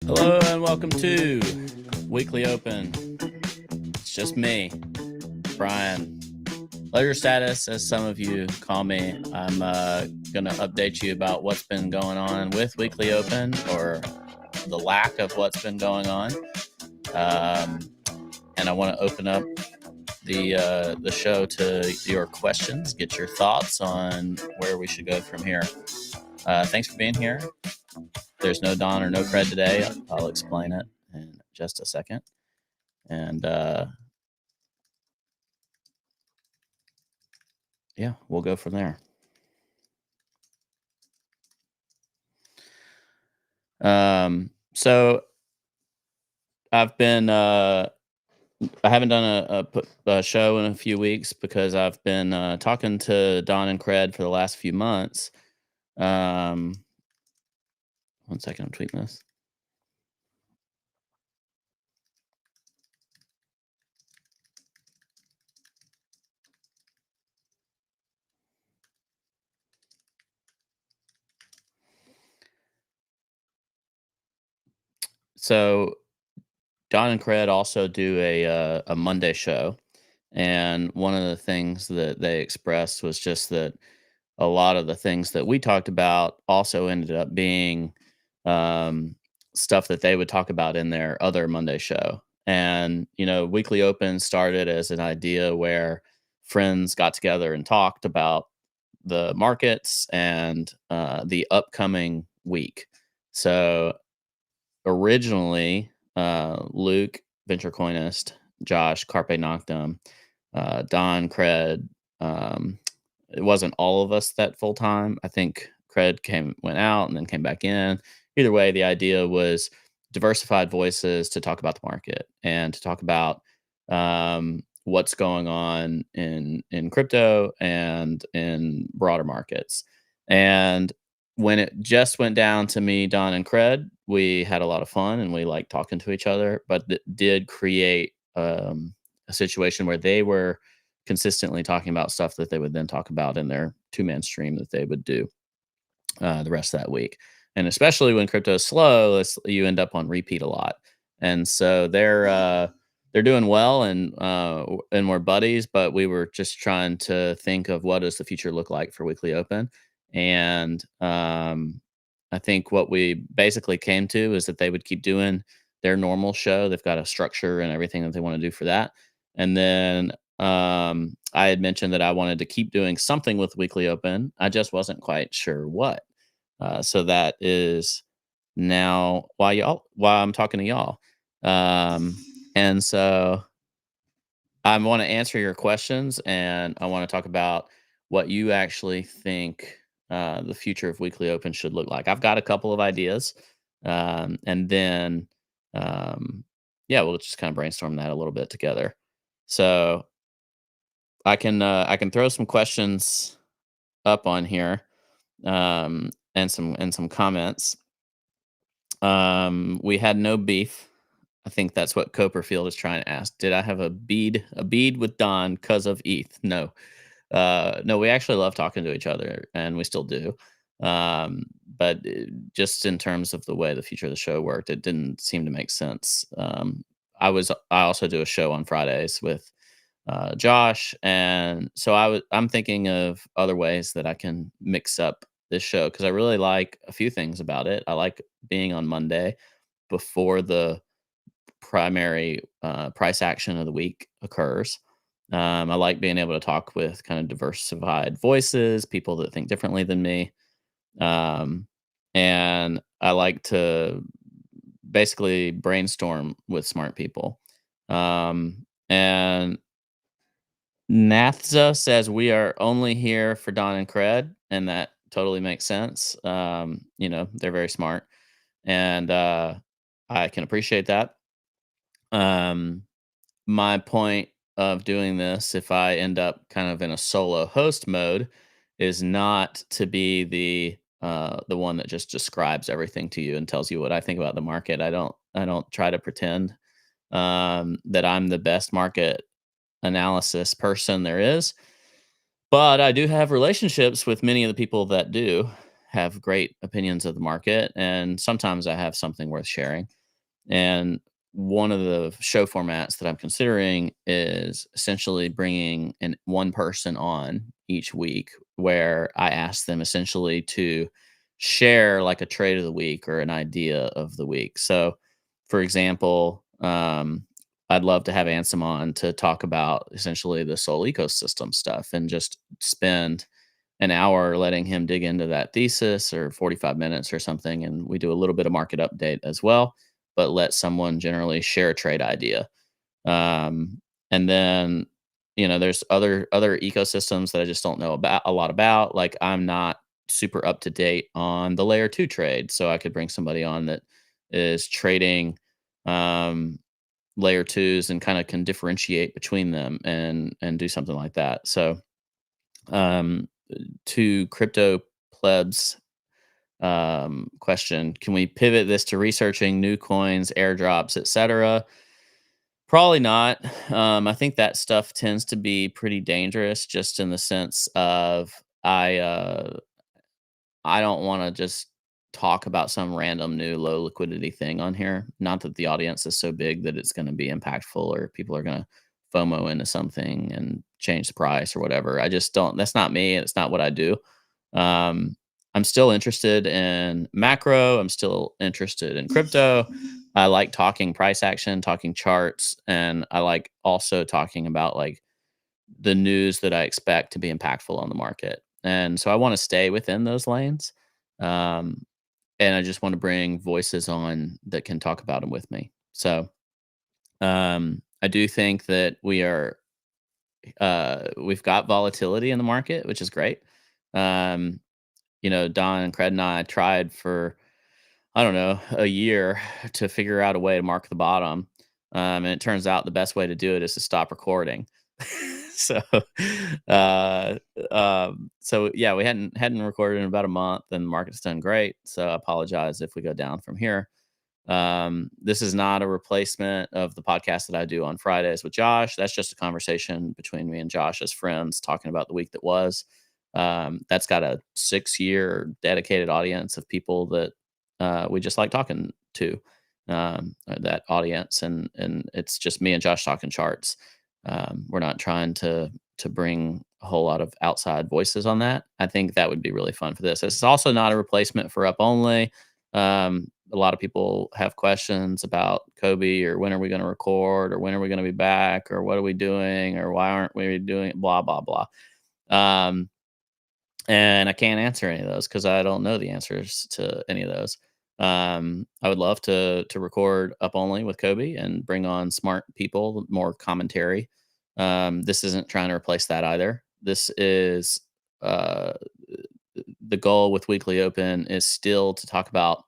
Hello and welcome to Weekly Open. It's just me, Brian. Ledger status, as some of you call me. I'm going to update you about what's been going on with Weekly Open, or the lack of what's been going on. And I want to open up the show to your questions, get your thoughts on where we should go from here. Thanks for being here. There's no Don or no Fred today. I'll explain it in just a second. And yeah, we'll go from there. So I've been I haven't done a show in a few weeks because I've been talking to Don and Cred for the last few months. 1 second, I'm tweeting this. So Don and Cred also do a Monday show, and one of the things that they expressed was just that a lot of the things that we talked about also ended up being stuff that they would talk about in their other Monday show. And Weekly Open started as an idea where friends got together and talked about the markets and the upcoming week. So originally, Luke, venture coinist, Josh, Carpe Noctem, Don, Cred. It wasn't all of us that full time. I think Cred went out and then came back in. Either way, the idea was diversified voices to talk about the market and to talk about what's going on in crypto and in broader markets. And when it just went down to me, Don, and Cred, we had a lot of fun and we liked talking to each other, but it did create a situation where they were consistently talking about stuff that they would then talk about in their two-man stream that they would do the rest of that week. And especially when crypto is slow, you end up on repeat a lot. And so they're doing well, and we're buddies, but we were just trying to think of what does the future look like for Weekly Open. And I think what we basically came to is that they would keep doing their normal show. They've got a structure and everything that they want to do for that. And then I had mentioned that I wanted to keep doing something with Weekly Open. I just wasn't quite sure what. So that is now why I'm talking to y'all. And so I want to answer your questions, and I want to talk about what you actually think the future of Weekly Open should look like. I've got a couple of ideas, and then yeah, we'll just kind of brainstorm that a little bit together. So I can throw some questions up on here, and some comments. We had no beef. I think that's what Copperfield is trying to ask. Did I have a bead with Don because of ETH? No. No, we actually love talking to each other, and we still do. But just in terms of the way the future of the show worked, it didn't seem to make sense. I also do a show on Fridays with Josh, and so I'm thinking of other ways that I can mix up this show because I really like a few things about it. I like being on Monday before the primary price action of the week occurs. I like being able to talk with kind of diversified voices, people that think differently than me. And I like to basically brainstorm with smart people. And Nathza says we are only here for Don and Cred, and that totally makes sense. They're very smart, and I can appreciate that. Um, my point of doing this, if I end up kind of in a solo host mode, is not to be the one that just describes everything to you and tells you what I think about the market. I don't try to pretend that I'm the best market analysis person there is, but I do have relationships with many of the people that do have great opinions of the market, and sometimes I have something worth sharing. And one of the show formats that I'm considering is essentially bringing one person on each week where I ask them essentially to share like a trade of the week or an idea of the week. So, for example, I'd love to have Ansem on to talk about essentially the Sol ecosystem stuff and just spend an hour letting him dig into that thesis or 45 minutes or something. And we do a little bit of market update as well, but let someone generally share a trade idea. And then, there's other ecosystems that I just don't know about a lot about. Like I'm not super up to date on the layer two trade. So I could bring somebody on that is trading um layer twos and kind of can differentiate between them and do something like that. So um to crypto plebs question, can we pivot this to researching new coins, airdrops, etc.? Probably not. I think that stuff tends to be pretty dangerous, just in the sense of I don't want to just talk about some random new low liquidity thing on here. Not that the audience is so big that it's going to be impactful or people are going to FOMO into something and change the price or whatever. I just don't. That's not me. It's not what I do. Um, I'm still interested in macro. I'm still interested in crypto. I like talking price action, talking charts, and I like also talking about like the news that I expect to be impactful on the market. And so I want to stay within those lanes. Um, and I just want to bring voices on that can talk about them with me. So I do think that we've got volatility in the market, which is great. Um, Don and Cred and I tried for, I don't know, a year to figure out a way to mark the bottom. And it turns out the best way to do it is to stop recording. so, uh, so yeah, we hadn't recorded in about a month, and the market's done great. So I apologize if we go down from here. This is not a replacement of the podcast that I do on Fridays with Josh. That's just a conversation between me and Josh as friends talking about the week that was. That's got a 6-year dedicated audience of people that we just like talking to that audience, and it's just me and Josh talking charts. We're not trying to bring a whole lot of outside voices on that. I think that would be really fun for this. It's also not a replacement for Up Only. A lot of people have questions about Kobe or when are we going to record or when are we going to be back or what are we doing or why aren't we doing it, blah blah blah. Um, and I can't answer any of those because I don't know the answers to any of those. I would love to record Up Only with Kobe and bring on smart people, more commentary. This isn't trying to replace that either. This is uh, the goal with Weekly Open is still to talk about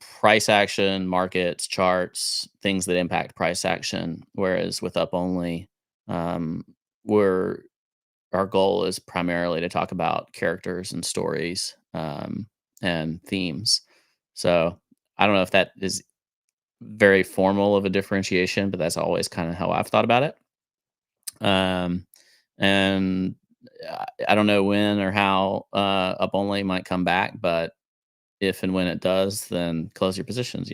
price action, markets, charts, things that impact price action. Whereas with Up Only, um, we're our goal is primarily to talk about characters and stories and themes. So I don't know if that is very formal of a differentiation, but that's always kind of how I've thought about it. Um, and I don't know when or how Up Only might come back, but if and when it does, then close your positions.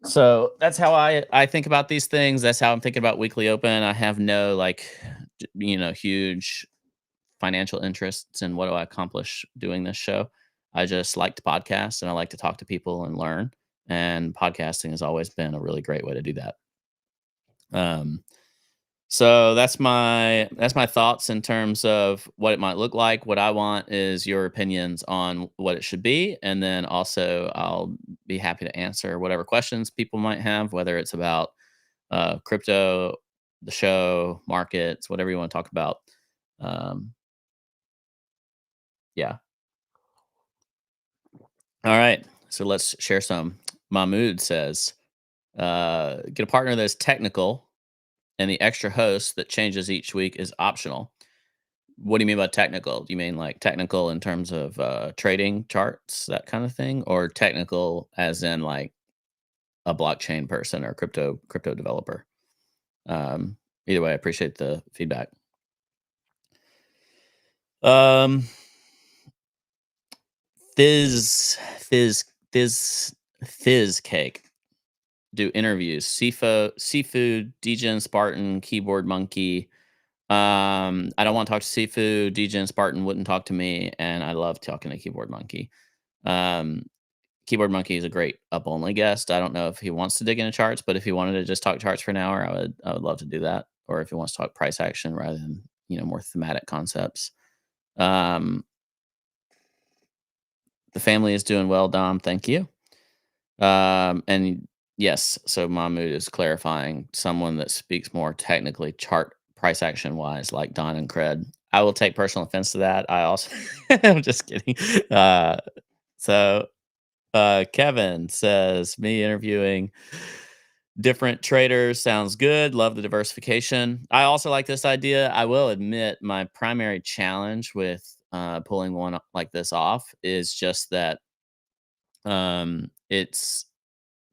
So that's how I think about these things. That's how I'm thinking about Weekly Open. I have no like huge financial interests in what do I accomplish doing this show. I just like to podcast and I like to talk to people and learn. And podcasting has always been a really great way to do that. Um, so that's my thoughts in terms of what it might look like. What I want is your opinions on what it should be, and then also I'll be happy to answer whatever questions people might have, whether it's about crypto, the show, markets, whatever you want to talk about. Um, yeah. All right. So let's share some. Mahmood says, get a partner that's technical and the extra host that changes each week is optional. What do you mean by technical? Do you mean like technical in terms of trading charts, that kind of thing, or technical as in like a blockchain person or crypto developer? Either way, I appreciate the feedback. Um, Fizz, Fizz, Fizz. Fizz Cake. Do interviews. Seafood, Degen Spartan, Keyboard Monkey. I don't want to talk to Seafood. Degen Spartan wouldn't talk to me, and I love talking to Keyboard Monkey. Um, Keyboard Monkey is a great up only guest. I don't know if he wants to dig into charts, but if he wanted to just talk charts for an hour, I would love to do that. Or if he wants to talk price action rather than more thematic concepts. Um, the family is doing well, Dom. Thank you. And yes, so Mahmood is clarifying someone that speaks more technically chart price action wise, like Don and Cred. I will take personal offense to that. I also, I'm just kidding. Uh, so Kevin says, me interviewing different traders sounds good. Love the diversification. I also like this idea. I will admit my primary challenge with pulling one like this off is just that it's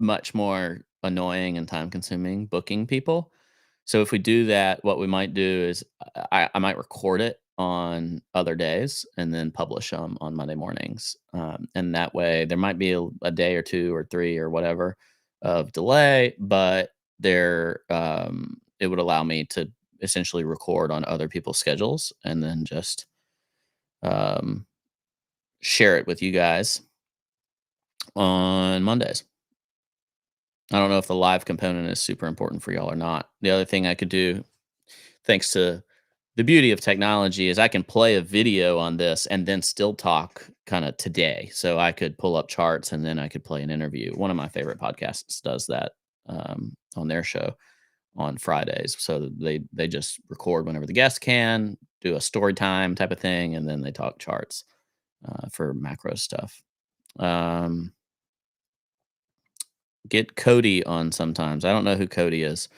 much more annoying and time consuming booking people. So if we do that, what we might do is I might record it on other days and then publish them on Monday mornings. And that way there might be a day or two or three or whatever of delay, but it would allow me to essentially record on other people's schedules and then just um, share it with you guys on Mondays. I don't know if the live component is super important for y'all or not. The other thing I could do, thanks to the beauty of technology, is I can play a video on this and then still talk kind of today. So I could pull up charts and then I could play an interview. One of my favorite podcasts does that on their show on Fridays. So they just record whenever the guest can, do a story time type of thing, and then they talk charts for macro stuff. Um, get Cody on sometimes. I don't know who Cody is.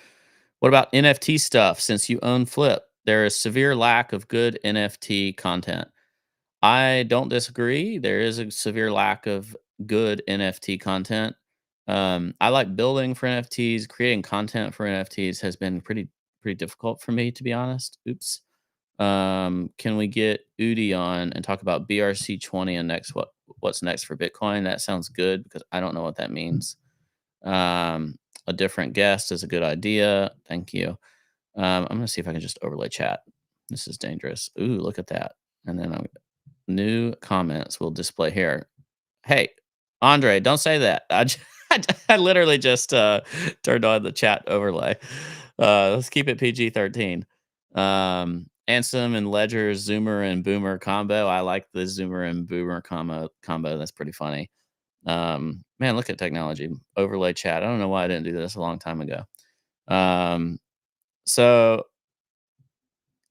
What about NFT stuff? Since you own Flip, there is severe lack of good NFT content. I don't disagree. There is a severe lack of good NFT content. I like building for NFTs. Creating content for NFTs has been pretty difficult for me, to be honest. Oops. Can we get Udi on and talk about BRC 20 and what's next for Bitcoin? That sounds good because I don't know what that means. Um, a different guest is a good idea. Thank you. I'm gonna see if I can just overlay chat. This is dangerous. Ooh, look at that. And then new comments will display here. Hey, Andre, don't say that. I literally just turned on the chat overlay. Let's keep it PG-13. Ansem and Ledger Zoomer and Boomer combo. I like the Zoomer and Boomer combo. That's pretty funny. Man, look at technology. Overlay chat. I don't know why I didn't do this a long time ago. Um, so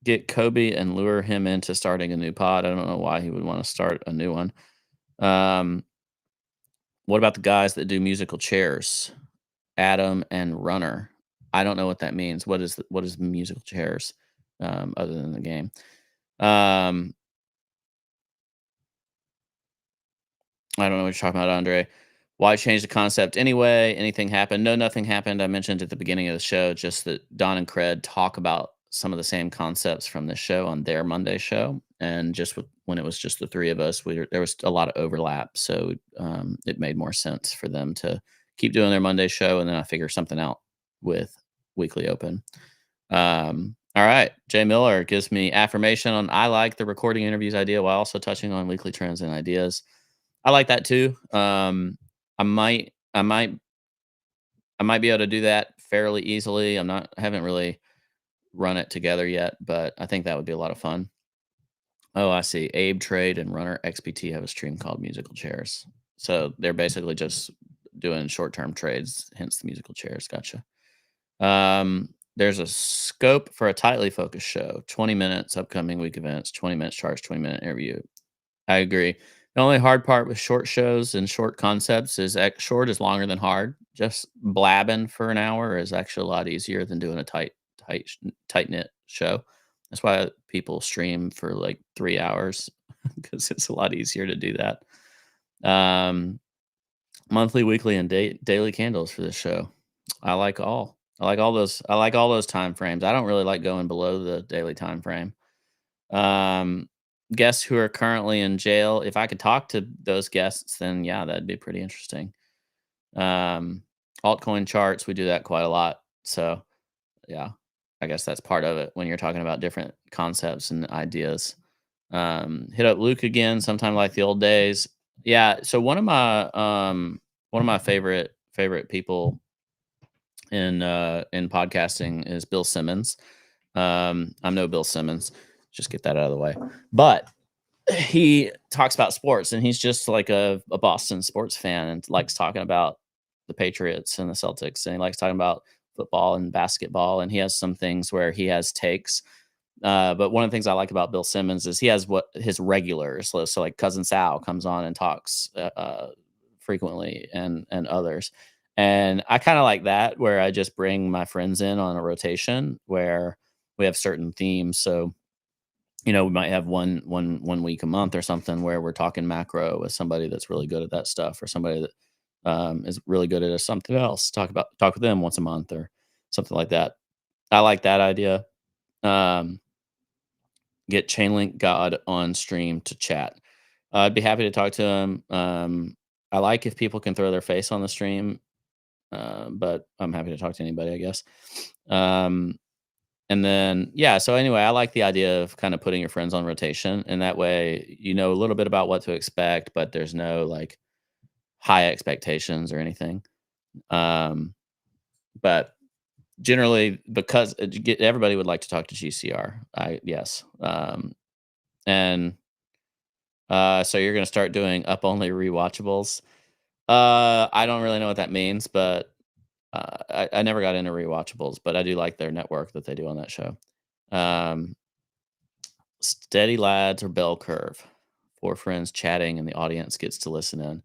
get Kobe and lure him into starting a new pod. I don't know why he would want to start a new one. Um, what about the guys that do musical chairs? Adam and Runner. I don't know what that means. What is musical chairs other than the game? Um, I don't know what you're talking about, Andre. Why change the concept anyway? Anything happened? No, nothing happened. I mentioned at the beginning of the show just that Don and Cred talk about some of the same concepts from this show on their Monday show, and when it was just the three of us, there was a lot of overlap, so it made more sense for them to keep doing their Monday show, and then I figure something out with Weekly Open. All right, Jay Miller gives me affirmation on I like the recording interviews idea while also touching on weekly trends and ideas. I like that too. I might, I might, I might be able to do that fairly easily. I haven't really run it together yet, but I think that would be a lot of fun. Oh, I see. Abe Trade and Runner XPT have a stream called Musical Chairs. So they're basically just doing short-term trades, hence the musical chairs. Gotcha. There's a scope for a tightly focused show. 20 minutes, upcoming week events, 20 minutes charge, 20-minute interview. I agree. The only hard part with short shows and short concepts is short is longer than hard. Just blabbing for an hour is actually a lot easier than doing a tight knit show. That's why people stream for like 3 hours because it's a lot easier to do that. Um, monthly, weekly, and daily candles for this show. I like all. I like all those. I like all those time frames. I don't really like going below the daily time frame. Um, guests who are currently in jail. If I could talk to those guests, then yeah, that'd be pretty interesting. Altcoin charts, we do that quite a lot. So yeah, I guess that's part of it when you're talking about different concepts and ideas. Hit up Luke again sometime like the old days. Yeah. So one of my favorite people in podcasting is Bill Simmons. I'm no Bill Simmons. Just get that out of the way. But he talks about sports, and he's just like a Boston sports fan and likes talking about the Patriots and the Celtics, and he likes talking about football and basketball, and he has some things where he has takes. But one of the things I like about Bill Simmons is he has what his regulars. So like cousin Sal comes on and talks frequently, and others. And I kind of like that where I just bring my friends in on a rotation where we have certain themes. So we might have one week a month or something where we're talking macro with somebody that's really good at that stuff, or somebody that is really good at something else. Talk with them once a month or something like that. I like that idea. Um, get Chainlink God on stream to chat. I'd be happy to talk to him. I like if people can throw their face on the stream, but I'm happy to talk to anybody, I guess. Um, and then, yeah, so anyway, I like the idea of kind of putting your friends on rotation, and that way you know a little bit about what to expect, but there's no like high expectations or anything. Um, but generally, because everybody would like to talk to GCR, yes, and so you're gonna start doing up only rewatchables. I don't really know what that means, but I never got into rewatchables, but I do like their network that they do on that show. Um, Steady lads or bell curve. Four friends chatting and the audience gets to listen in.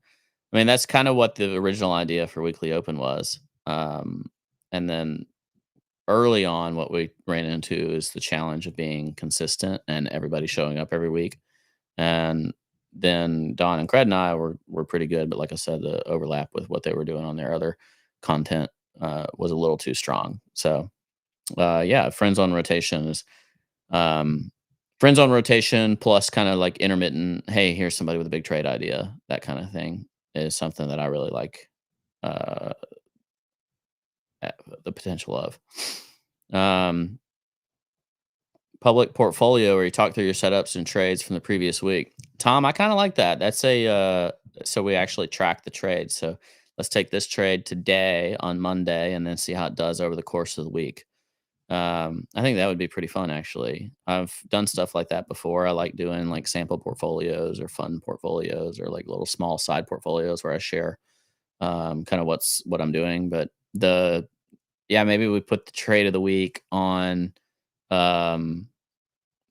I mean, that's kind of what the original idea for Weekly Open was. And then early on, what we ran into is the challenge of being consistent and everybody showing up every week. And then Don and Cred and I were pretty good, but like I said, the overlap with what they were doing on their other content was a little too strong. So yeah, friends on rotation is um, friends on rotation plus kind of like intermittent. Hey, here's somebody with a big trade idea. That kind of thing is something that I really like uh, the potential of. Um, Public portfolio where you talk through your setups and trades from the previous week. Tom, I kind of like that. That's so we actually track the trade. So let's take this trade today on Monday and then see how it does over the course of the week. I think that would be pretty fun actually. I've done stuff like that before. I like doing like sample portfolios or fun portfolios or like little small side portfolios where I share kind of what I'm doing. But the yeah, maybe we put the trade of the week on um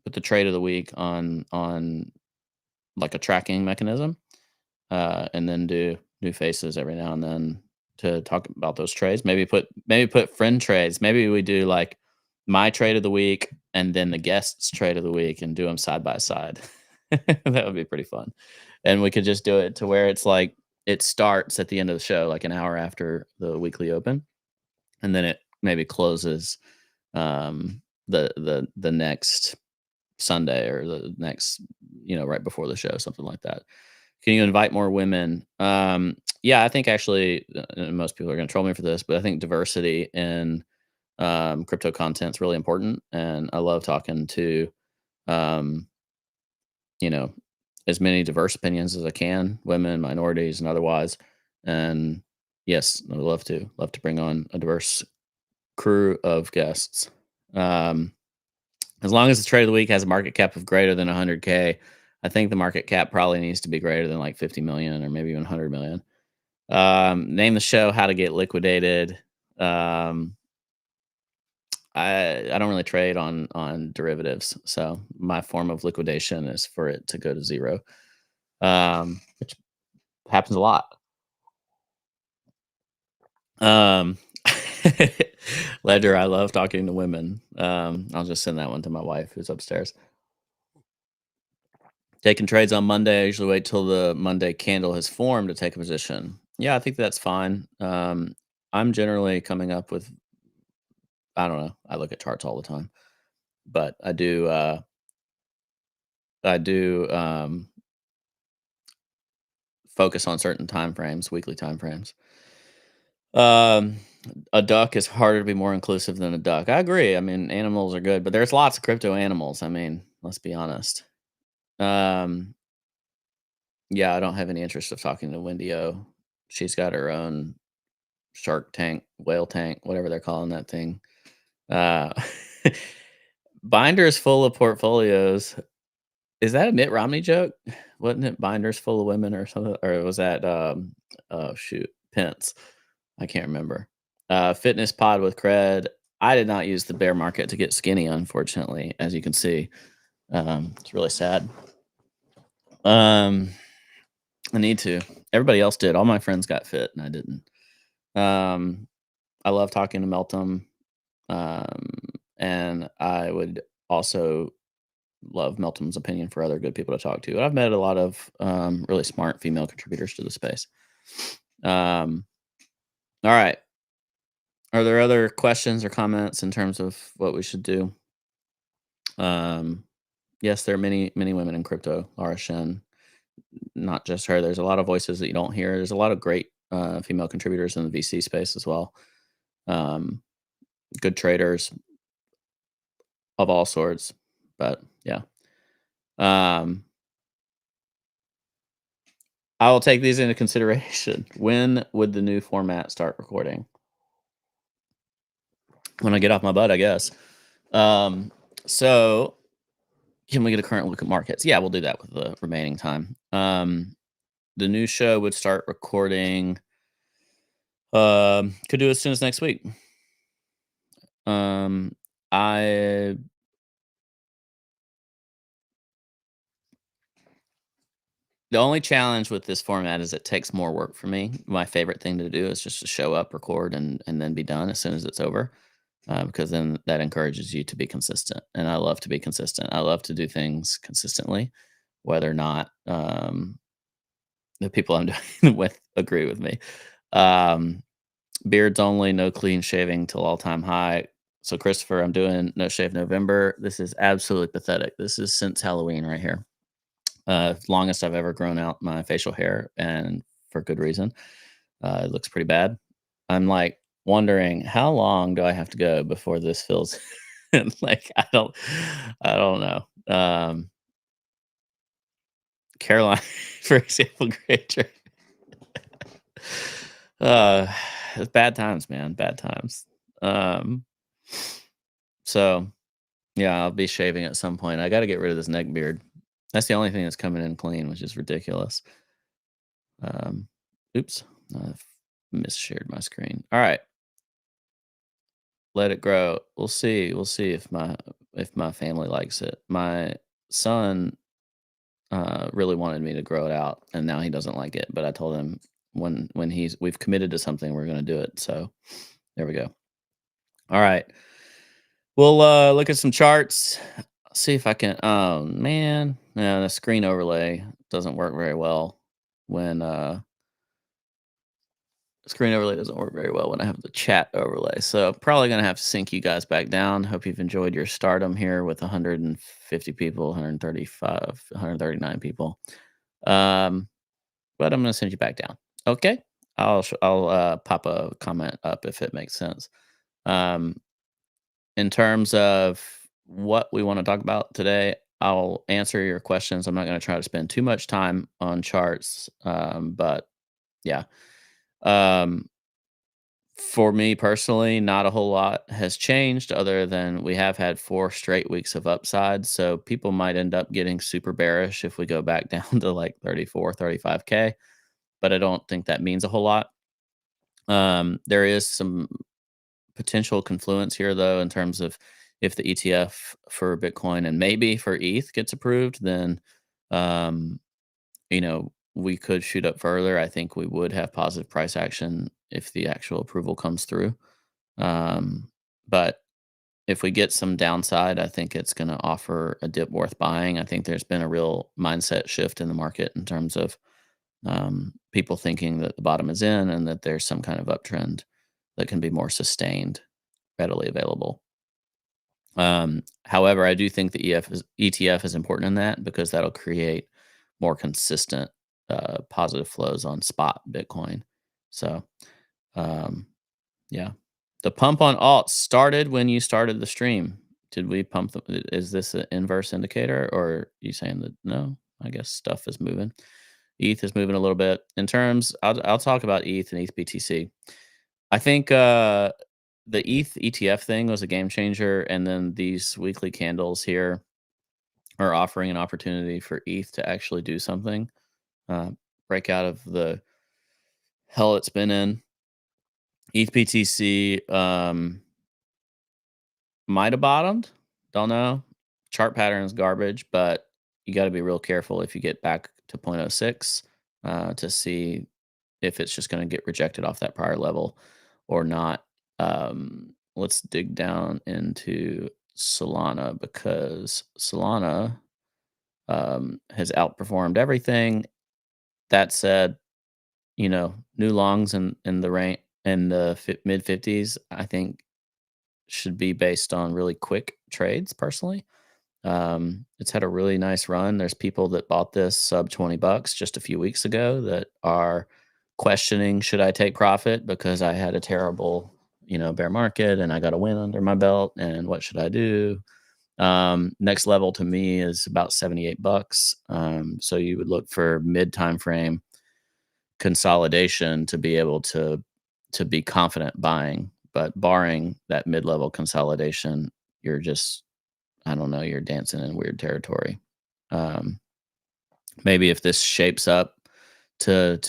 put the trade of the week on like a tracking mechanism, and then do new faces every now and then to talk about those trades. Maybe put friend trades. Maybe we do like my trade of the week and then the guest's trade of the week and do them side by side. That would be pretty fun. And we could just do it to where it's like it starts at the end of the show, like an hour after the weekly open, and then it maybe closes the next Sunday or the next, right before the show, something like that. Can you invite more women? Yeah, I think actually, and most people are going to troll me for this, but I think diversity in crypto content is really important, and I love talking to, um, you know, as many diverse opinions as I can, women, minorities, and otherwise. And yes, I would love to bring on a diverse crew of guests. Um, As long as the trade of the week has a market cap of greater than 100K, I think the market cap probably needs to be greater than like 50 million or maybe even 100 million. Name the show How to Get Liquidated. Um, I don't really trade on derivatives, so my form of liquidation is for it to go to zero, which happens a lot. Um, Ledger, I love talking to women. I'll just send that one to my wife who's upstairs. Taking trades on Monday, I usually wait till the Monday candle has formed to take a position. Yeah, I think that's fine. I'm generally coming up with, I don't know. I look at charts all the time, but I do focus on certain time frames, weekly time frames. Um, a duck is harder to be more inclusive than a duck. I agree. I mean, animals are good, but there's lots of crypto animals. I mean, let's be honest. Um, yeah, I don't have any interest of talking to Wendy O. She's got her own Shark Tank, whale tank, whatever they're calling that thing. Uh, binders full of portfolios. Is that a Mitt Romney joke? Wasn't it binders full of women or something? Or was that oh shoot, Pence? I can't remember. Fitness pod with cred. I did not use the bear market to get skinny, unfortunately, as you can see. It's really sad. Um, I need to. Everybody else did. All my friends got fit, and I didn't. Um, I love talking to Meltem, um, and I would also love Melton's opinion for other good people to talk to. I've met a lot of really smart female contributors to the space. Um, all right. Are there other questions or comments in terms of what we should do? Um, yes, there are many women in crypto. Laura Shen, not just her. There's a lot of voices that you don't hear. There's a lot of great female contributors in the VC space as well. Um, good traders of all sorts. But yeah, um, I will take these into consideration. When would the new format start recording? When I get off my butt, I guess. Um, so can we get a current look at markets? Yeah, we'll do that with the remaining time. The new show would start recording. Could do as soon as next week. Um, I The only challenge with this format is it takes more work for me. My favorite thing to do is just to show up, record, and then be done as soon as it's over, because then that encourages you to be consistent. And I love to be consistent. I love to do things consistently, whether or not the people I'm doing with agree with me. Um, Beards only, no clean shaving till all time high. So Christopher, I'm doing no shave November. This is absolutely pathetic. This is since Halloween right here. Longest I've ever grown out my facial hair, and for good reason. It looks pretty bad. I'm like wondering how long do I have to go before this feels like I don't know. Caroline, for example, great. Uh, it's bad times, man. Bad times. Um, so yeah, I'll be shaving at some point. I got to get rid of this neck beard. That's the only thing that's coming in clean, which is ridiculous. Um, oops, I've misshared my screen. All right, let it grow. We'll see. We'll see if my family likes it. My son really wanted me to grow it out, and now he doesn't like it. But I told him when we've committed to something, we're going to do it. So there we go. All right, we'll look at some charts. See if I can. Oh man, yeah, the screen overlay doesn't work very well when screen overlay doesn't work very well when I have the chat overlay. So probably gonna have to sink you guys back down. Hope you've enjoyed your stardom here with 150 people, 135, 139 people. Um, but I'm gonna send you back down. Okay. I'll pop a comment up if it makes sense. Um, in terms of what we want to talk about today, I'll answer your questions. I'm not going to try to spend too much time on charts, but yeah. Um, For me personally, not a whole lot has changed other than we have had 4 straight weeks of upside, so people might end up getting super bearish if we go back down to, like, 34, 35K, but I don't think that means a whole lot. There is some potential confluence here, though, in terms of if the ETF for Bitcoin and maybe for ETH gets approved, then, um, we could shoot up further. I think we would have positive price action if the actual approval comes through. But if we get some downside, I think it's going to offer a dip worth buying. I think there's been a real mindset shift in the market in terms of people thinking that the bottom is in and that there's some kind of uptrend that can be more sustained, readily available. However, I do think the ETF is important in that because that'll create more consistent positive flows on spot Bitcoin. So Um, yeah. The pump on alts started when you started the stream. Did we pump is this an inverse indicator, or are you saying that no? I guess stuff is moving. ETH is moving a little bit. In terms, I'll talk about ETH and ETH BTC. I think the ETH ETF thing was a game changer, and then these weekly candles here are offering an opportunity for ETH to actually do something, uh, break out of the hell it's been in. ETH BTC might have bottomed. Don't know. Chart pattern is garbage, but you got to be real careful if you get back to point oh 0.06 to see if it's just going to get rejected off that prior level or not. Let's dig down into Solana because Solana has outperformed everything. That said, new longs in the rank in the mid 50s, I think should be based on really quick trades personally. It's had a really nice run. There's people that bought this sub $20 just a few weeks ago that are questioning should I take profit because I had a terrible, bear market and I got a win under my belt and what should I do? Next level to me is about $78. So you would look for mid time frame consolidation to be able to be confident buying. But barring that mid level consolidation, you're just I don't know, you're dancing in weird territory. Um, Maybe if this shapes up to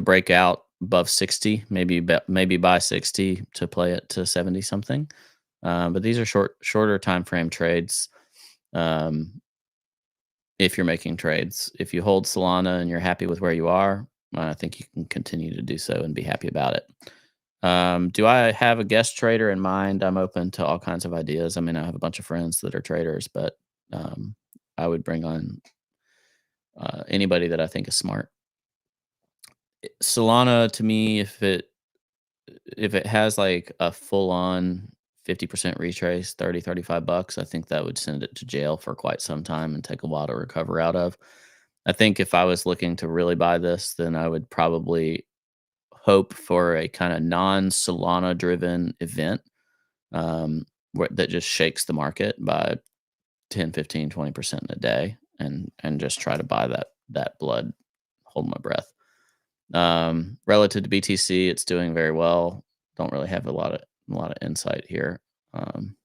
break out above 60, maybe buy 60 to play it to 70 something. But these are shorter time frame trades. Um, if you're making trades, if you hold Solana and you're happy with where you are, I think you can continue to do so and be happy about it. Do I have a guest trader in mind? I'm open to all kinds of ideas. I mean, I have a bunch of friends that are traders, but I would bring on anybody that I think is smart. Solana to me, if it has like a full on 50% retrace, 35 bucks, I think that would send it to jail for quite some time and take a while to recover out of. I think if I was looking to really buy this, then I would probably hope for a kind of non Solana driven event that just shakes the market by 10, 15, 20% in a day and just try to buy that blood, hold my breath. Relative to BTC, it's doing very well. Don't really have a lot of insight here. Um,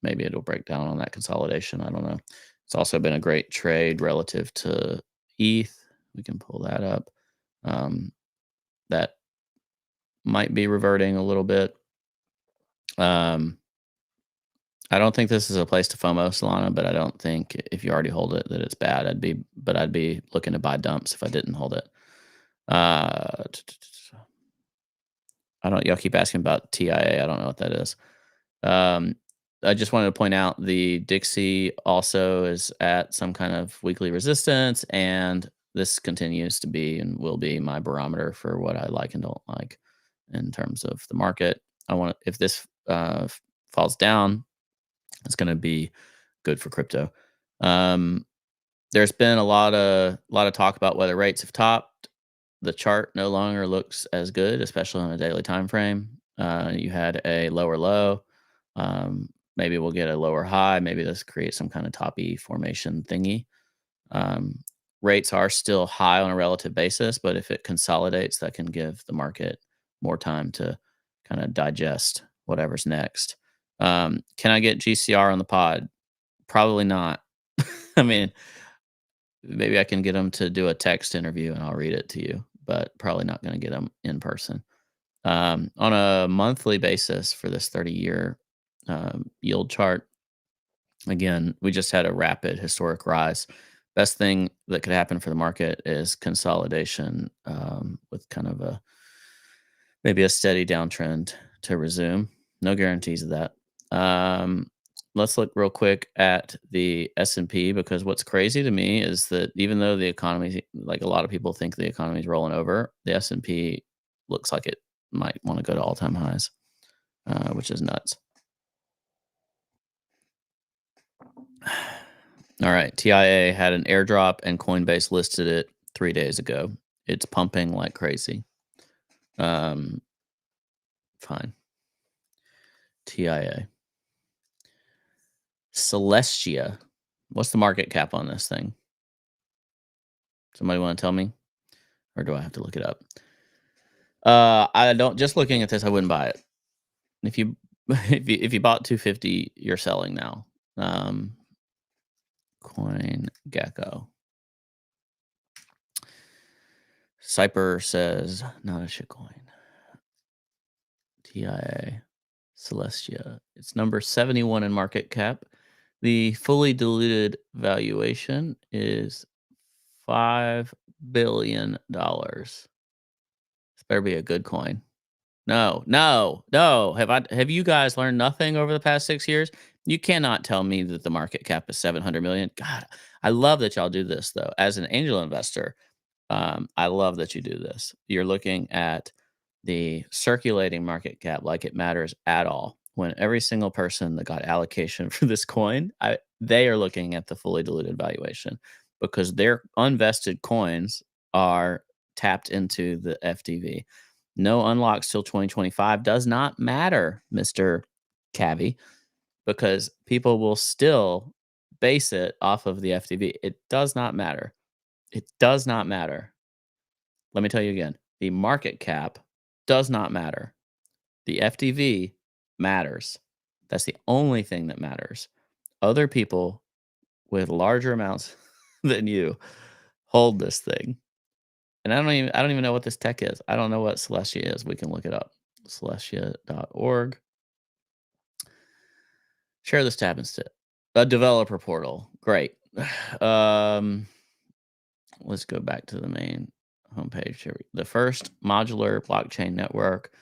Maybe it'll break down on that consolidation. I don't know. It's also been a great trade relative to ETH. We can pull that up. That might be reverting a little bit. Um, I don't think this is a place to FOMO Solana, but I don't think if you already hold it that it's bad. I'd be looking to buy dumps if I didn't hold it. Uh, I don't. Y'all keep asking about TIA. I don't know what that is. Um, I just wanted to point out the Dixie also is at some kind of weekly resistance, and this continues to be and will be my barometer for what I like and don't like in terms of the market. If this falls down, it's going to be good for crypto. Um, there's been a lot of talk about whether rates have topped. The chart no longer looks as good, especially on a daily time frame. You had a lower low. Maybe we'll get a lower high. Maybe this creates some kind of top E formation thingy. Um, Rates are still high on a relative basis, but if it consolidates, that can give the market more time to kind of digest whatever's next. Can I get GCR on the pod? Probably not. I mean, maybe I can get them to do a text interview and I'll read it to you, but probably not going to get them in person. On a monthly basis for this 30-year yield chart, again, we just had a rapid historic rise. Best thing that could happen for the market is consolidation with kind of maybe a steady downtrend to resume. No guarantees of that. Um, let's look real quick at the S&P because what's crazy to me is that even though the economy, like a lot of people think the economy is rolling over, the S&P looks like it might want to go to all-time highs, which is nuts. All right, TIA had an airdrop and Coinbase listed it 3 days ago. It's pumping like crazy. Um, Fine. TIA. Celestia. What's the market cap on this thing? Somebody want to tell me? Or do I have to look it up? I don't. Just looking at this, I wouldn't buy it. If you if you bought 250, you're selling now. Coin Gecko. Cyper says not a shitcoin. TIA Celestia. It's number 71 in market cap. The fully diluted valuation is $5 billion. This better be a good coin. No, no, no. Have you guys learned nothing over the past 6 years? You cannot tell me that the market cap is 700 million. God, I love that y'all do this though. As an angel investor, I love that you do this. You're looking at the circulating market cap like it matters at all. When every single person that got allocation for this coin, they are looking at the fully diluted valuation because their unvested coins are tapped into the FDV. No unlocks till 2025 does not matter, Mr. Cavi, because people will still base it off of the FDV. It does not matter. It does not matter. Let me tell you again. The market cap does not matter. The FDV matters. That's the only thing that matters. Other people with larger amounts than you hold this thing. And I don't even know what this tech is. I don't know what Celestia is. We can look it up. Celestia.org. Share this tab instead. A developer portal. Great. Um, let's go back to the main homepage here. The first modular blockchain network,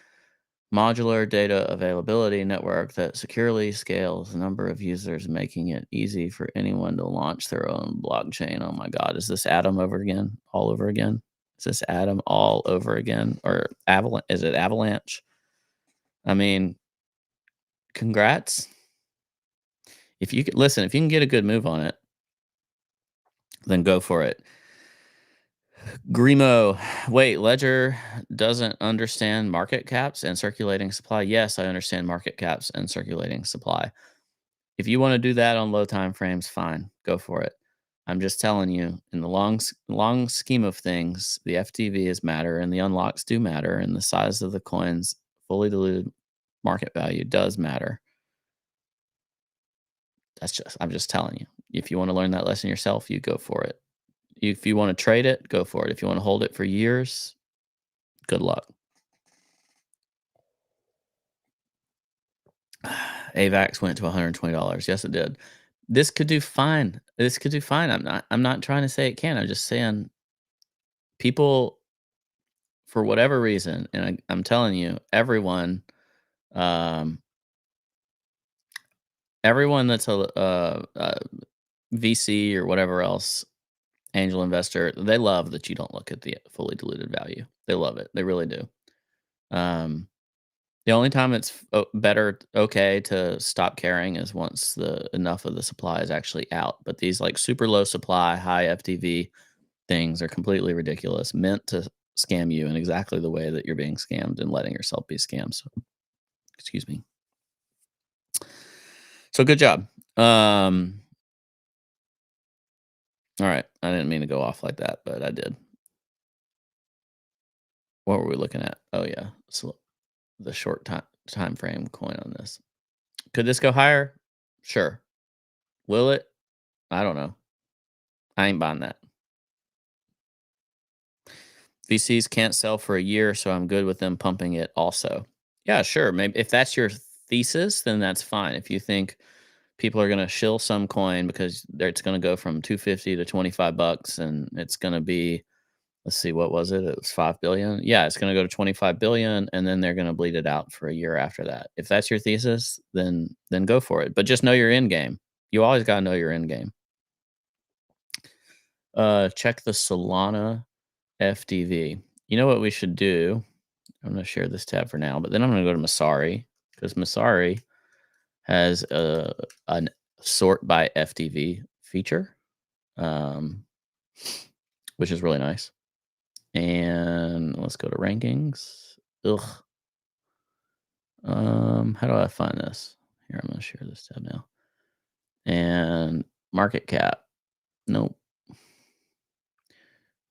modular data availability network that securely scales the number of users, making it easy for anyone to launch their own blockchain. Oh my God. Is this Atom over again? All over again? Is this Atom all over again? Or Avalanche? Is it Avalanche? I mean, congrats. If you listen, if you can get a good move on it, then go for it. Grimo, wait, Ledger doesn't understand market caps and circulating supply. Yes, I understand market caps and circulating supply. If you want to do that on low time frames, fine, go for it. I'm just telling you, in the long scheme of things, the FTV is matter and the unlocks do matter, and the size of the coins fully diluted market value does matter. I'm just telling you. If you want to learn that lesson yourself, you go for it. If you want to trade it, go for it. If you want to hold it for years, good luck. AVAX went to $120. Yes, it did. This could do fine. This could do fine. I'm not trying to say it can. I'm just saying people, for whatever reason, and I'm telling you, um, everyone that's a VC or whatever else, angel investor, they love that you don't look at the fully diluted value. They love it. They really do. Um, the only time it's okay to stop caring is once the enough of the supply is actually out. But these like super low supply, high FTV things are completely ridiculous, meant to scam you in exactly the way that you're being scammed and letting yourself be scammed. So, excuse me. So good job. All right. I didn't mean to go off like that, but I did. What were we looking at? Oh yeah. So the short time frame coin on this. Could this go higher? Sure. Will it? I don't know. I ain't buying that. VCs can't sell for a year, so I'm good with them pumping it also. Yeah, sure. Maybe if that's your thesis, then that's fine. If you think people are going to shill some coin because it's going to go from 250 to 25 bucks and it's going to be, let's see, what was it? It was 5 billion. Yeah, it's going to go to 25 billion and then they're going to bleed it out for a year after that. If that's your thesis, then go for it. But just know your end game. You always got to know your end game. Check the Solana FDV. You know what we should do? I'm going to share this tab for now, but then I'm going to go to Masari because Masari has an sort by FDV feature, which is really nice. And let's go to rankings. Ugh. How do I find this? Here, I'm gonna share this tab now. And market cap. Nope.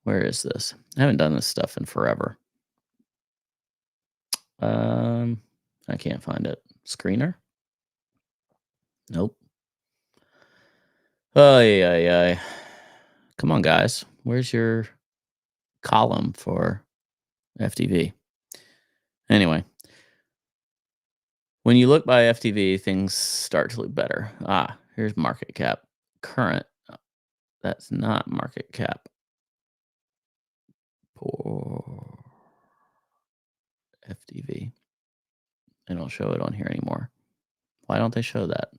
Where is this? I haven't done this stuff in forever. Um, I can't find it. Screener? Nope. Oh yeah, yeah. Come on, guys. Where's your column for FTV? Anyway, when you look by FTV, things start to look better. Here's market cap. Current. That's not market cap. Poor FTV. They don't show it on here anymore. Why don't they show that?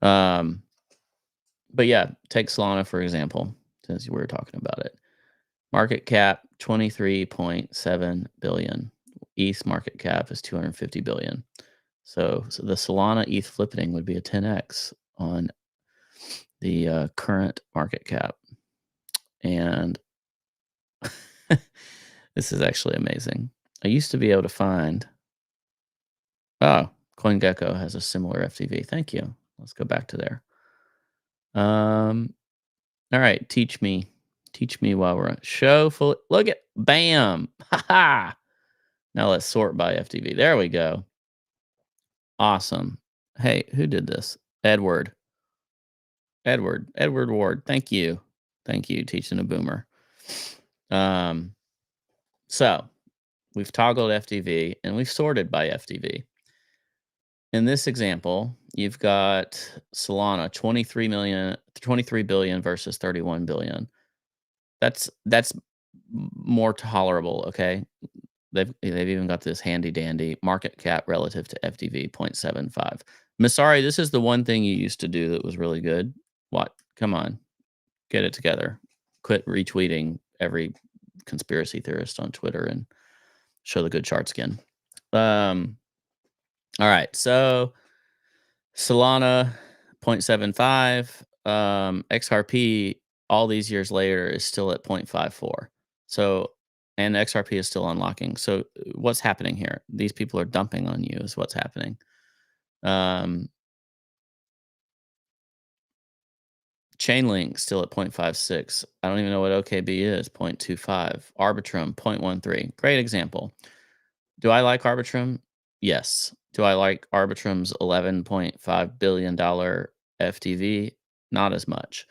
Um, but yeah, take Solana for example, since we were talking about it. Market cap 23.7 billion. ETH market cap is 250 billion. So the Solana ETH flipping would be a 10x on the current market cap. And this is actually amazing. I used to be able to find. Oh, CoinGecko has a similar FTV. Thank you. Let's go back to there. All right, teach me while we're on show full. Look at bam, ha ha. Now let's sort by FTV. There we go. Awesome. Hey, who did this? Edward. Edward Ward. Thank you. Teaching a boomer. Um, so we've toggled FTV and we've sorted by FTV. In this example, you've got Solana 23 billion versus 31 billion. That's more tolerable, okay? They've even got this handy dandy market cap relative to FTV 0.75. Masari, this is the one thing you used to do that was really good. What? Come on, get it together. Quit retweeting every conspiracy theorist on Twitter and show the good charts again. All right, so Solana 0.75, XRP all these years later is still at 0.54. So and XRP is still unlocking. So what's happening here? These people are dumping on you is what's happening. Um Chainlink still at 0.56. I don't even know what OKB is, 0.25. Arbitrum 0.13. Great example. Do I like Arbitrum? Yes. Do I like Arbitrum's $11.5 billion FTV? Not as much.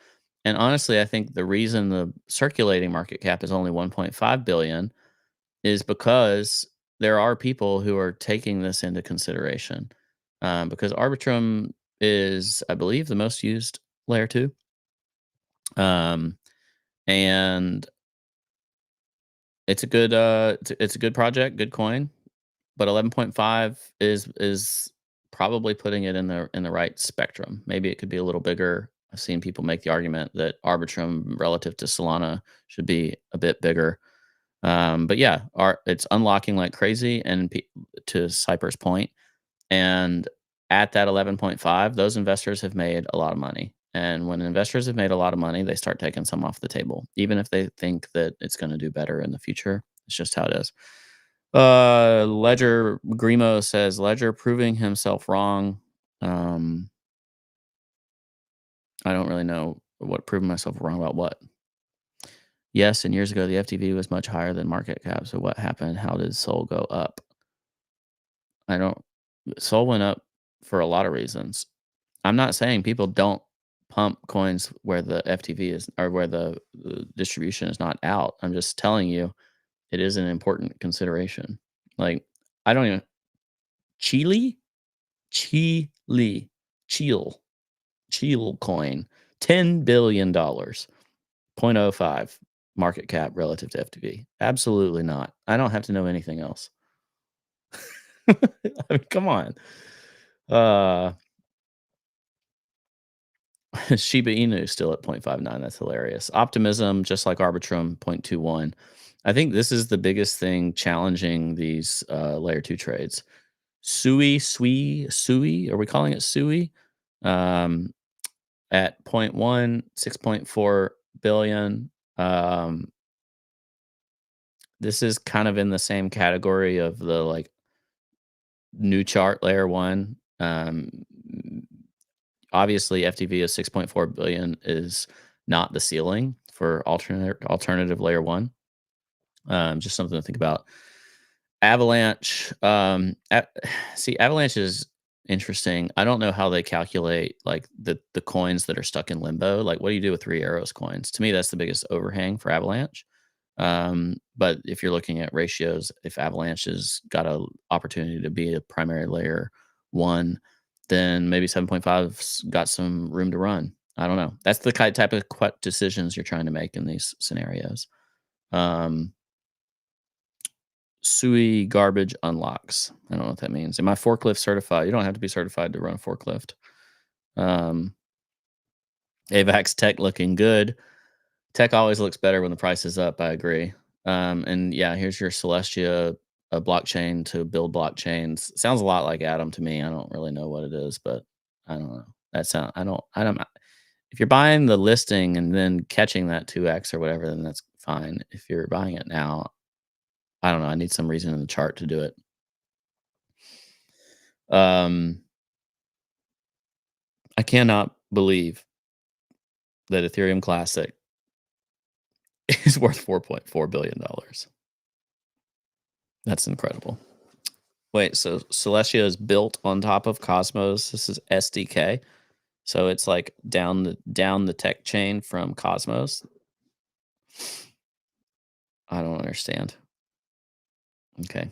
And honestly, I think the reason the circulating market cap is only 1.5 billion is because there are people who are taking this into consideration. Because Arbitrum is, I believe, the most used layer two. Um, and it's a good it's a good project, good coin. But 11.5 is probably putting it in the right spectrum. Maybe it could be a little bigger. I've seen people make the argument that Arbitrum relative to Solana should be a bit bigger. But yeah, it's unlocking like crazy, and to Cyper's point, and at that 11.5, those investors have made a lot of money. And when investors have made a lot of money, they start taking some off the table, even if they think that it's going to do better in the future. It's just how it is. Ledger Grimo says Ledger proving himself wrong. I don't really know what proving myself wrong about what. Yes, and years ago the FTV was much higher than market cap. So what happened? How did Sol go up? I don't. Sol went up for a lot of reasons. I'm not saying people don't pump coins where the FTV is or where the distribution is not out. I'm just telling you it is an important consideration. Like I don't even Chile Chile, Chile coin, $10 billion, 0.05 market cap relative to FTV. Absolutely not. I don't have to know anything else. I mean, come on. Uh, Shiba Inu still at 0.59. That's hilarious. Optimism, just like Arbitrum, 0.21. I think this is the biggest thing challenging these layer two trades. Sui, are we calling it Sui? Um, at zero point 0.1, 6.4 billion. This is kind of in the same category of the, like, new chart layer 1. Obviously, FTV of 6.4 billion is not the ceiling for alternative layer 1. Just something to think about. Avalanche, see, Avalanche is interesting. I don't know how they calculate, like, the coins that are stuck in limbo. Like, what do you do with Three Arrows coins? To me, that's the biggest overhang for Avalanche. But if you're looking at ratios, if Avalanche has got a opportunity to be a primary layer 1, then maybe 7.5's got some room to run. I don't know. That's the type of decisions you're trying to make in these scenarios. Um SUI garbage unlocks. I don't know what that means. Am I forklift certified? You don't have to be certified to run a forklift. Um, AVAX tech looking good. Tech always looks better when the price is up. I agree. And yeah, here's your Celestia, a blockchain to build blockchains. Sounds a lot like Atom to me. I don't really know what it is, but I don't know. That sound. I don't. If you're buying the listing and then catching that 2x or whatever, then that's fine. If you're buying it now, I don't know. I need some reason in the chart to do it. Um, I cannot believe that Ethereum Classic is worth $4.4 billion. That's incredible. Wait, so Celestia is built on top of Cosmos. This is SDK. So it's like down the tech chain from Cosmos. I don't understand. Okay.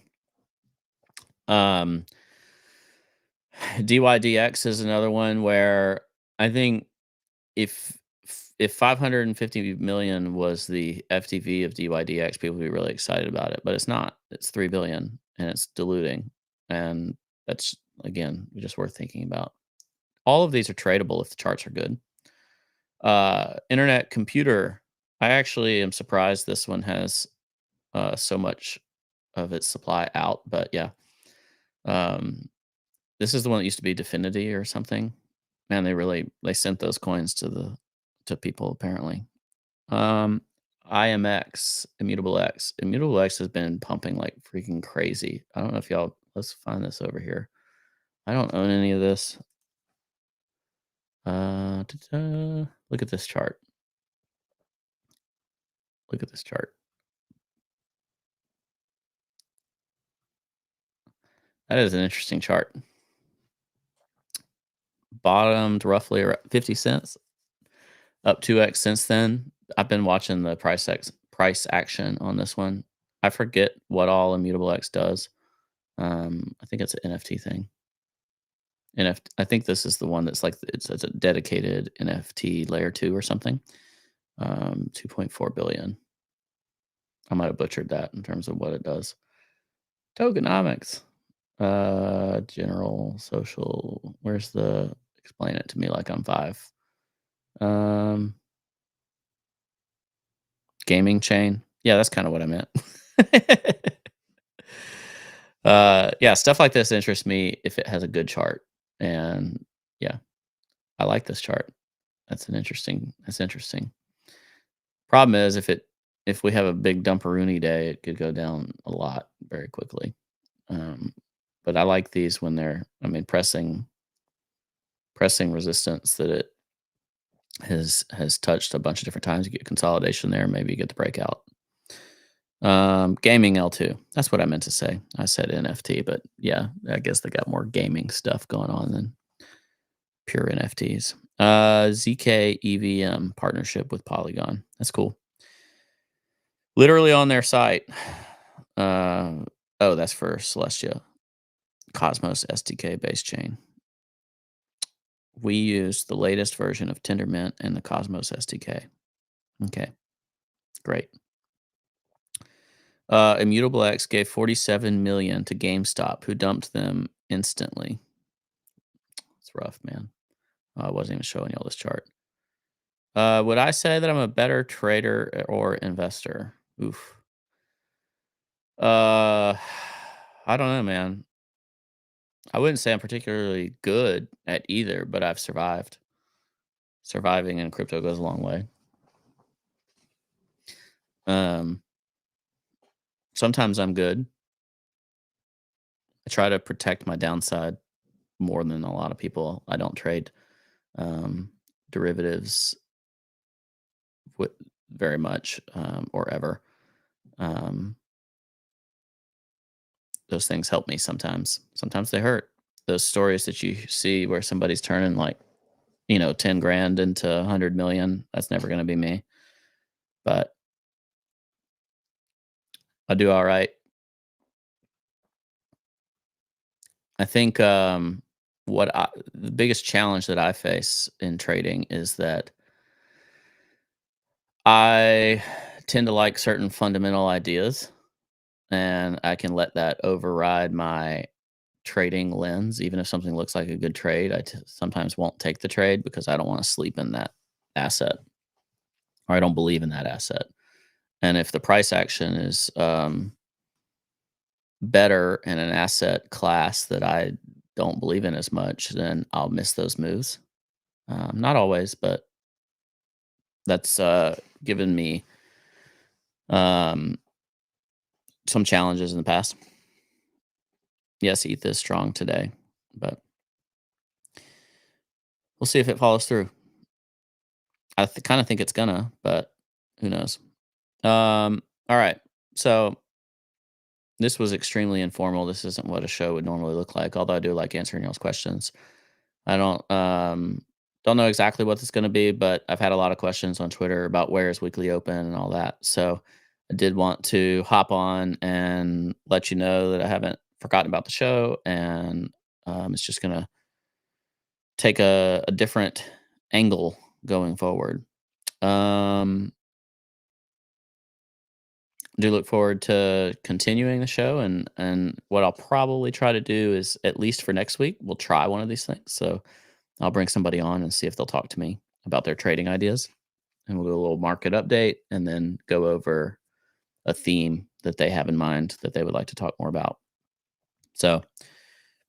Um DYDX is another one where I think if if 550 million was the FTV of DYDX, people would be really excited about it, but it's not. It's 3 billion and it's diluting. And that's, again, just worth thinking about. All of these are tradable if the charts are good. Internet computer. I actually am surprised this one has so much of its supply out, but yeah. Um, this is the one that used to be Definity or something. Man, they sent those coins to people apparently. Um, IMX, Immutable X. Immutable X has been pumping like freaking crazy. I don't know if y'all, let's find this over here. I don't own any of this. Look at this chart. Look at this chart. That is an interesting chart. Bottomed roughly around 50 cents, up 2x since then. I've been watching the price action on this one. I forget what all Immutable X does. I think it's an NFT thing. I think this is the one that's like it's a dedicated NFT layer 2 or something. 2.4 billion. I might have butchered that in terms of what it does. Tokenomics. General, social. Where's the explain it to me like I'm 5. Um, gaming chain. Yeah, that's kind of what I meant. Yeah, stuff like this interests me if it has a good chart. And yeah, I like this chart. That's interesting. Problem is if we have a big dumperoonie day, it could go down a lot very quickly. Um, but I like these when they're, I mean, pressing resistance that it has touched a bunch of different times. You get consolidation there, maybe you get the breakout. Gaming L2. That's what I meant to say. I said NFT, but yeah, I guess they got more gaming stuff going on than pure NFTs. ZK EVM partnership with Polygon. That's cool. Literally on their site. Oh, that's for Celestia. Cosmos SDK base chain. We use the latest version of Tendermint and the Cosmos SDK. Okay, great. Immutable X gave 47 million to GameStop, who dumped them instantly. It's rough, man. I wasn't even showing y'all this chart. Would I say that I'm a better trader or investor? Oof. I don't know, man. I wouldn't say I'm particularly good at either, but I've survived. Surviving in crypto goes a long way. Um, Sometimes I'm good. I try to protect my downside more than a lot of people. I don't trade derivatives wi- very much or ever. Um, those things help me sometimes. Sometimes they hurt. Those stories that you see where somebody's turning like 10 grand into 100 million, that's never going to be me. But I do all right. I think the biggest challenge that I face in trading is that I tend to like certain fundamental ideas, and I can let that override my trading lens. Even if something looks like a good trade, sometimes won't take the trade because I don't want to sleep in that asset, or I don't believe in that asset. And if the price action is better in an asset class that I don't believe in as much, then I'll miss those moves. Not always, but that's given me um, some challenges in the past. Yes, ETH is strong today, but we'll see if it follows through. I kind of think it's gonna, but who knows? All right. So this was extremely informal. This isn't what a show would normally look like, although I do like answering y'all's questions. I don't know exactly what it's going to be, but I've had a lot of questions on Twitter about where is weekly open and all that. So I did want to hop on and let you know that I haven't forgotten about the show, and it's just going to take a different angle going forward. Um, do look forward to continuing the show, and what I'll probably try to do is, at least for next week, we'll try one of these things. So I'll bring somebody on and see if they'll talk to me about their trading ideas, and we'll do a little market update and then go over a theme that they have in mind that they would like to talk more about. So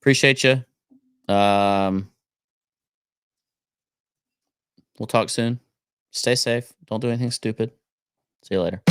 appreciate you. Um, we'll talk soon. Stay safe. Don't do anything stupid. See you later.